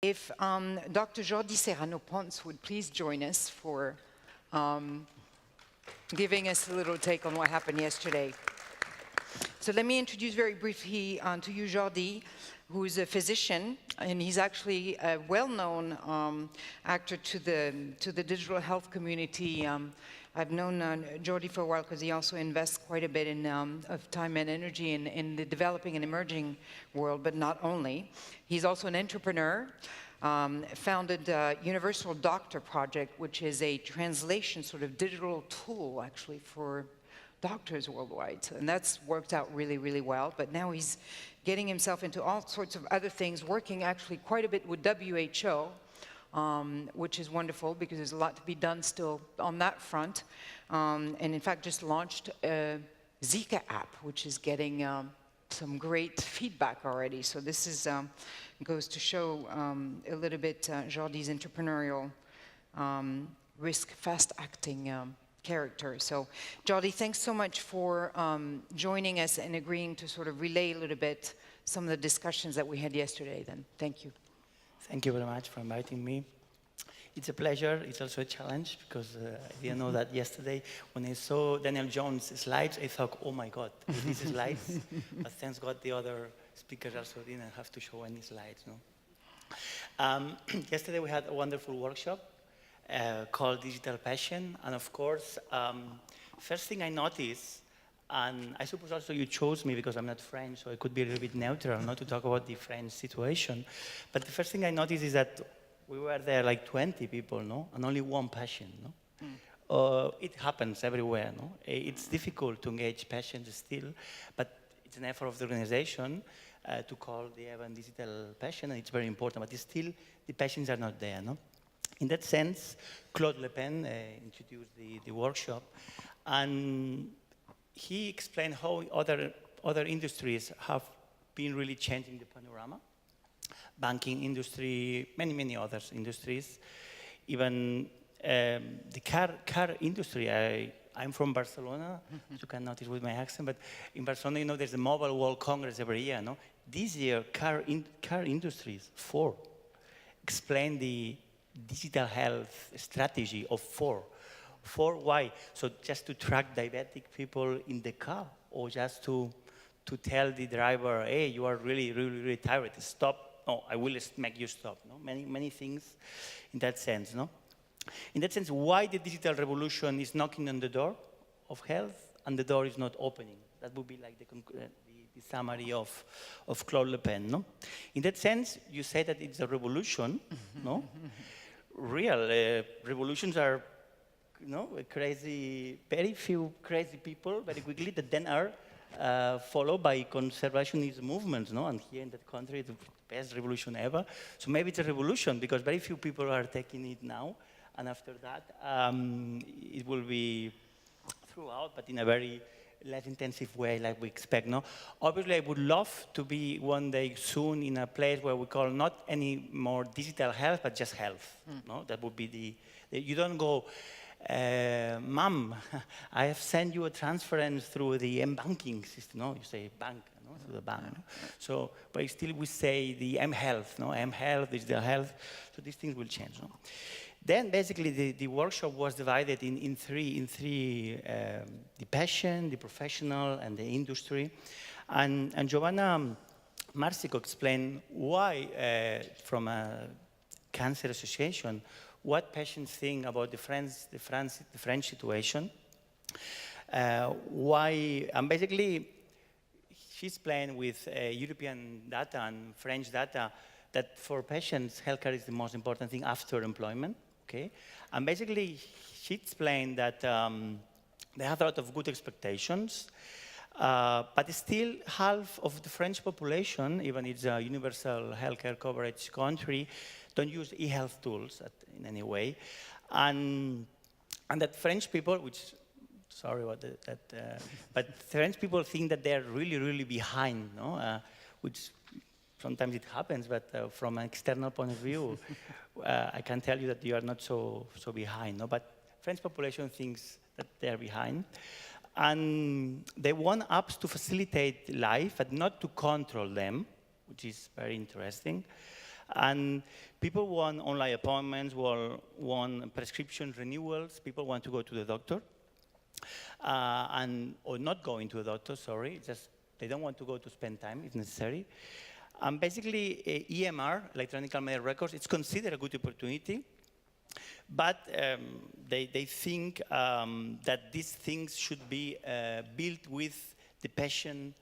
If Dr. Jordi Serrano Pons would please join us for giving us a little take on what happened yesterday. So let me introduce very briefly to you Jordi, who is a physician, and he's actually a well-known actor to the digital health community. I've known Jordi for a while because he also invests quite a bit in, of time and energy in the developing and emerging world, but not only. He's also an entrepreneur, founded Universal Doctor Project, which is a translation sort of digital tool actually for doctors worldwide. And that's worked out really, really well. But now he's getting himself into all sorts of other things, working actually quite a bit with WHO, which is wonderful because there's a lot to be done still on that front. And in fact, just launched a Zika app, which is getting some great feedback already. So this is, goes to show a little bit Jordi's entrepreneurial, risk, fast-acting character. So, Jordi, thanks so much for joining us and agreeing to sort of relay a little bit some of the discussions that we had yesterday then. Thank you. Thank you very much for inviting me. It's a pleasure. It's also a challenge because I didn't know that yesterday. When I saw Daniel Jones' slides, I thought, oh my God, these slides. But thanks God the other speakers also didn't have to show any slides. No? Yesterday we had a wonderful workshop called Digital Passion. And of course, first thing I noticed, and I suppose also you chose me because I'm not French, so I could be a little bit neutral, not to talk about the French situation. But the first thing I noticed is that we were there like 20 people, no? And only one passion, no? It happens everywhere, no? It's difficult to engage passions still, but it's an effort of the organization to call the event Digital Passion, and it's very important, but still the passions are not there, no? In that sense, Claude Le Pen introduced the workshop, and he explained how other industries have been really changing the panorama. Banking industry, many other industries. Even the car industry. I'm from Barcelona, as you can notice with my accent, but in Barcelona, you know, there's a Mobile World Congress every year, no? This year, car industries, Ford, explained the digital health strategy of Ford. For why? So just to track diabetic people in the car, or just to tell the driver, hey, you are really tired, stop. No, I will make you stop. No? Many things in that sense. No? In that sense, why the digital revolution is knocking on the door of health and the door is not opening? That would be like the summary of Claude Le Pen. No? In that sense, you say that it's a revolution. No? Real revolutions are, you know, very few crazy people very quickly that then are followed by conservationist movements, no? And here in that country, the best revolution ever. So maybe it's a revolution because very few people are taking it now, and after that, it will be throughout, but in a very less intensive way like we expect, no? Obviously, I would love to be one day soon in a place where we call not any more digital health, but just health, no? That would be you don't go, Mom, I have sent you a transference through the M-banking system. No, you say bank, no? Through the bank. No? So, but still we say the M-health, no? M-health, digital health. So these things will change. No? Then basically the workshop was divided in three, the passion, the professional, and the industry. And Giovanna Marsico explained why, from a cancer association, what patients think about the French situation. Why, and basically, she's playing with European data and French data that for patients, healthcare is the most important thing after employment. Okay, and basically, she explained that they have a lot of good expectations, but still half of the French population, even it's a universal healthcare coverage country, don't use e-health tools in any way, and that French people, which sorry about that, but French people think that they're really behind, no? Which sometimes it happens, but from an external point of view, I can tell you that you are not so behind. No? But French population thinks that they're behind. And they want apps to facilitate life, but not to control them, which is very interesting. And people want online appointments, want prescription renewals, people want to go to the doctor, or not going to the doctor, sorry, just they don't want to go to spend time if necessary. Basically, EMR, electronic medical records, it's considered a good opportunity, but they think that these things should be built with the patient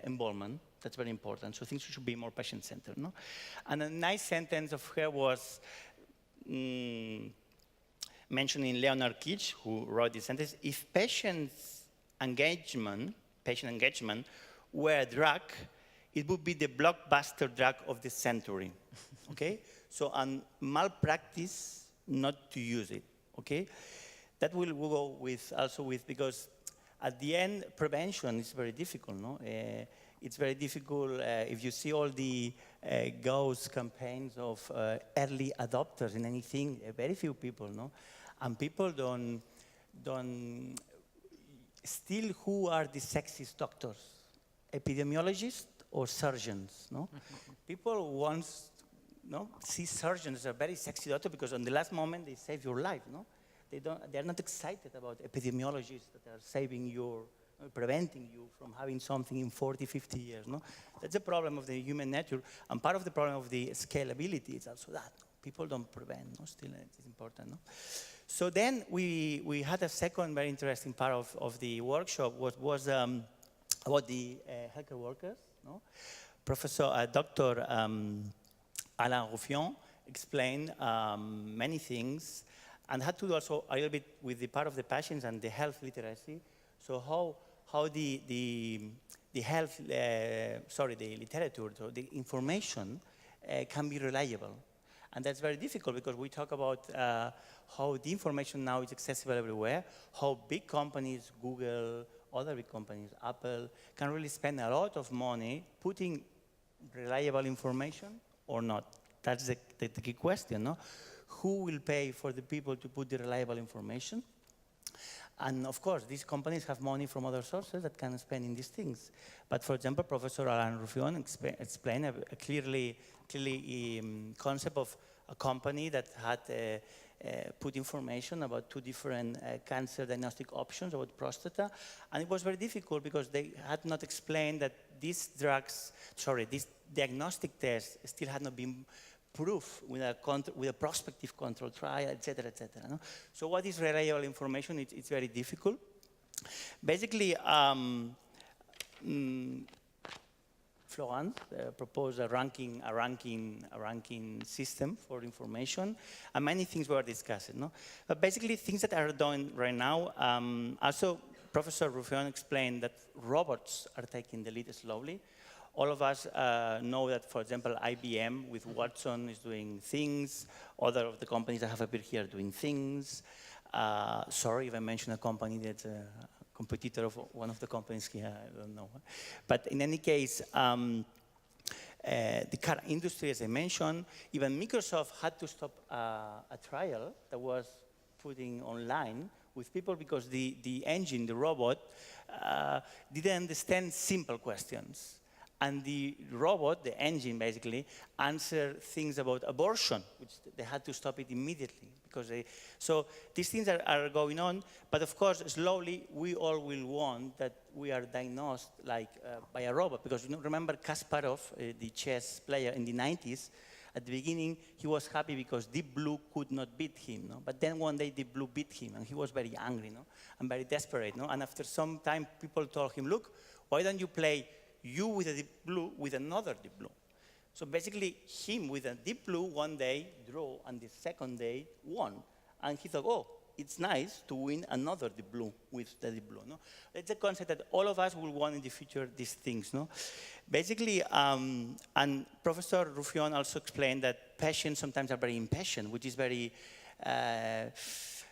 involvement. That's very important. So things should be more patient-centered. No? And a nice sentence of her was mentioning Leonard Kitsch, who wrote this sentence: if patient engagement were a drug, it would be the blockbuster drug of the century. Okay? So, and malpractice not to use it. Okay? That will go with also with, because at the end, prevention is very difficult. No? It's very difficult if you see all the ghost campaigns of early adopters in anything. Very few people, no, and people don't. Still, who are the sexiest doctors? Epidemiologists or surgeons? No, people want see surgeons as a very sexy doctor because on the last moment they save your life. No, they're not excited about epidemiologists that are saving your. Preventing you from having something in 40, 50 years. No? That's a problem of the human nature, and part of the problem of the scalability is also that. No? People don't prevent, no? Still it's important. No? So then we had a second very interesting part of the workshop was about the healthcare workers. No? Dr. Alain Ruffion explained many things and had to do also a little bit with the part of the patients and the health literacy. So how the health, the literature, so the information can be reliable. And that's very difficult because we talk about how the information now is accessible everywhere, how big companies, Google, other big companies, Apple, can really spend a lot of money putting reliable information or not. That's the key question, no? Who will pay for the people to put the reliable information? And of course, these companies have money from other sources that can spend in these things. But for example, Professor Alain Ruffion explained a clearly concept of a company that had put information about 2 different cancer diagnostic options about prostate. And it was very difficult because they had not explained that these diagnostic tests still had not been proof with a prospective control trial, et cetera, et cetera. No? So what is reliable information? It's very difficult. Basically, Florence proposed a ranking system for information, and many things were discussed. No? But basically, things that are done right now. Also, Professor Ruffion explained that robots are taking the lead slowly. All of us know that, for example, IBM with Watson is doing things. Other of the companies that have appeared here are doing things. Sorry if I mention a company that's a competitor of one of the companies here, I don't know. But in any case, the car industry, as I mentioned, even Microsoft had to stop a trial that was putting online with people because the engine, the robot, didn't understand simple questions. And the robot, the engine basically, answered things about abortion, which they had to stop it immediately. So these things are going on, but of course, slowly, we all will want that we are diagnosed like by a robot. Because remember Kasparov, the chess player in the 90s, at the beginning, he was happy because Deep Blue could not beat him. No? But then one day, Deep Blue beat him, and he was very angry, no? And very desperate. No? And after some time, people told him, look, why don't you play you with a Deep Blue with another Deep Blue? So basically, him with a Deep Blue one day drew, and the second day won. And he thought, oh, it's nice to win another Deep Blue with the Deep Blue. No? It's a concept that all of us will want in the future, these things. No? Basically, and Professor Ruffion also explained that patients sometimes are very impatient, which is very,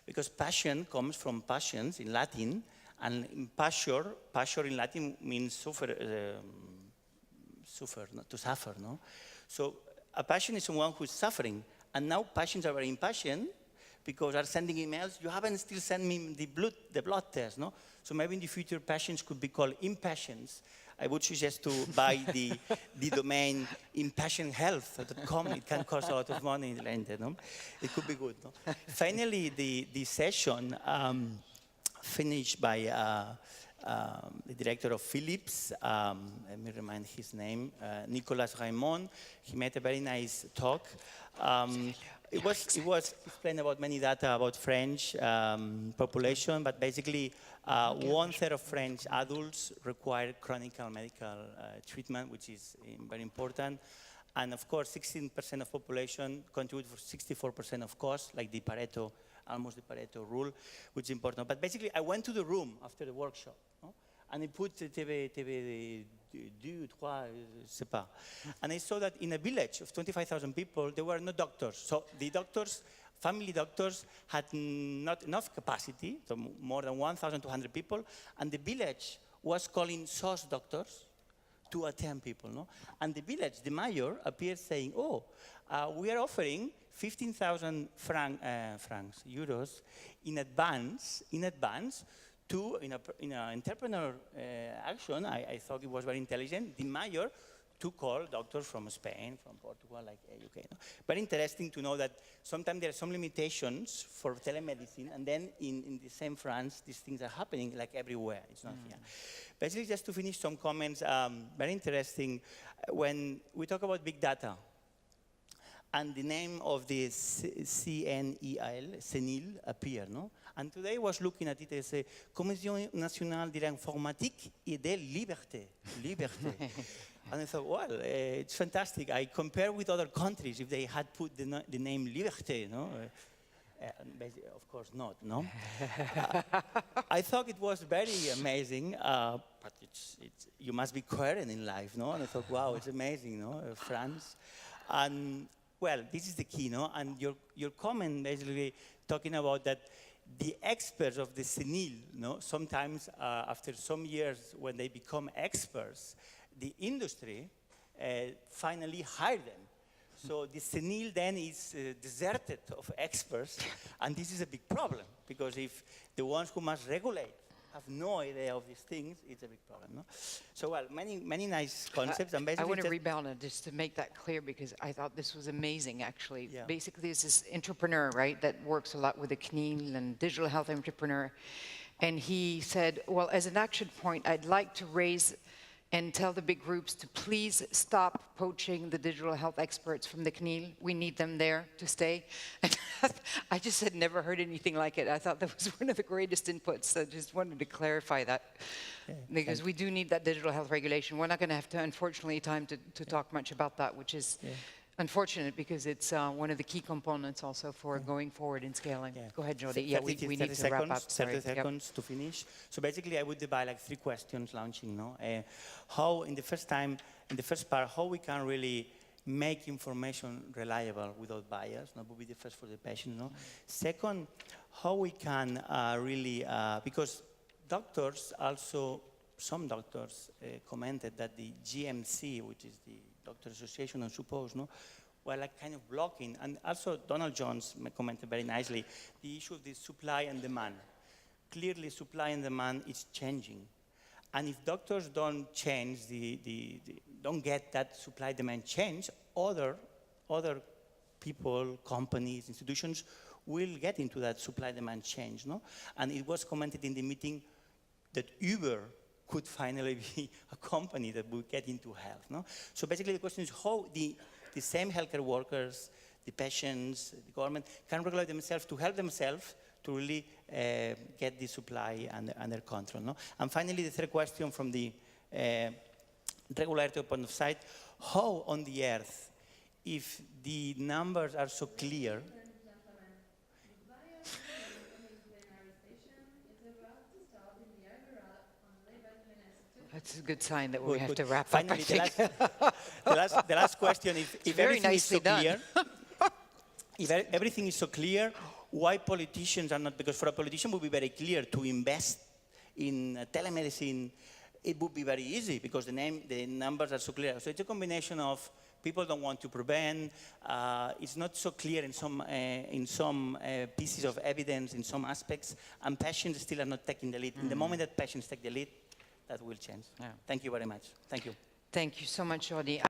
because passion comes from passions in Latin, and passion in Latin means suffer, to suffer, no? So a patient is someone who's suffering, and now patients are very impatient because are sending emails. You haven't still sent me the blood test, no? So maybe in the future, patients could be called impatients, I would suggest to buy the domain impatienthealth.com. It can cost a lot of money in the end, no? It could be good, no? Finally, the session finished by the director of Philips, let me remind his name, Nicolas Raymond. He made a very nice talk. It was explained about many data about French population, but basically 1/3 of French adults require chronic medical treatment, which is very important. And of course, 16% of population contribute for 64% of cost, like the Pareto, almost the Pareto rule, which is important. But basically, I went to the room after the workshop, no? And I put TV 2, 3, je sais pas. And I saw that in a village of 25,000 people, there were no doctors. So the doctors, family doctors, had not enough capacity, so more than 1,200 people, and the village was calling SOS doctors to attend people, no? And the village, the mayor, appeared saying, oh, we are offering 15,000 euros in advance to, in an entrepreneur action. I thought it was very intelligent, the mayor to call doctors from Spain, from Portugal, like UK. No? Very interesting to know that sometimes there are some limitations for telemedicine, and then in the same France, these things are happening like everywhere. It's not here. Basically, just to finish some comments, very interesting, when we talk about big data, and the name of the CNIL, CNIL, appeared, no? And today I was looking at it as a Commission Nationale de l'Informatique et de Liberté. Liberté. And I thought, well, it's fantastic. I compare with other countries if they had put the name Liberté, no? Of course not, no? I thought it was very amazing, but you must be coherent in life, no? And I thought, wow, it's amazing, no? France. And, well, this is the key, no? And your comment basically talking about that the experts of the CNIL, no? Sometimes after some years when they become experts, the industry finally hire them. So the CNIL then is deserted of experts, and this is a big problem, because if the ones who must regulate have no idea of these things, it's a big problem, no? So, well, many nice concepts, and basically I want to rebound on just to make that clear, because I thought this was amazing, actually. Yeah. Basically, there's this entrepreneur, right, that works a lot with the CNIL and digital health entrepreneur, and he said, well, as an action point, I'd like to raise and tell the big groups to please stop poaching the digital health experts from the CNIL. We need them there to stay. And I just had never heard anything like it. I thought that was one of the greatest inputs. I just wanted to clarify that, because we do need that digital health regulation. We're not going to have, unfortunately, time to talk much about that, which is unfortunate, because it's one of the key components also for going forward in scaling. Go ahead, Jordi. Yeah, we need to wrap up. 30 seconds to finish. So basically, I would divide like 3 questions launching, no? How, in the first part, how we can really make information reliable without bias, no? Would be the first for the patient, no? Second, how we can really, because doctors also, some doctors commented that the GMC, which is the Doctor Association, I suppose, no, were like kind of blocking. And also Donald Jones commented very nicely, the issue of the supply and demand. Clearly, supply and demand is changing. And if doctors don't change, don't get that supply-demand change, other people, companies, institutions will get into that supply-demand change, no? And it was commented in the meeting that Uber could finally be a company that will get into health, no? So basically the question is how the same healthcare workers, the patients, the government can regulate themselves to help themselves to really get the supply under control, no? And finally, the third question from the regulatory point of sight, how on the earth, if the numbers are so clear, That's a good sign that we have to wrap finally, up, I think. the last question, if everything is so done. clear, if everything is so clear, why politicians are not, because for a politician it would be very clear to invest in telemedicine, it would be very easy because the numbers are so clear. So it's a combination of people don't want to prevent, it's not so clear in some pieces of evidence, in some aspects, and patients still are not taking the lead. In the moment that patients take the lead, that will change. Yeah. Thank you very much. Thank you. Thank you so much, Jordi.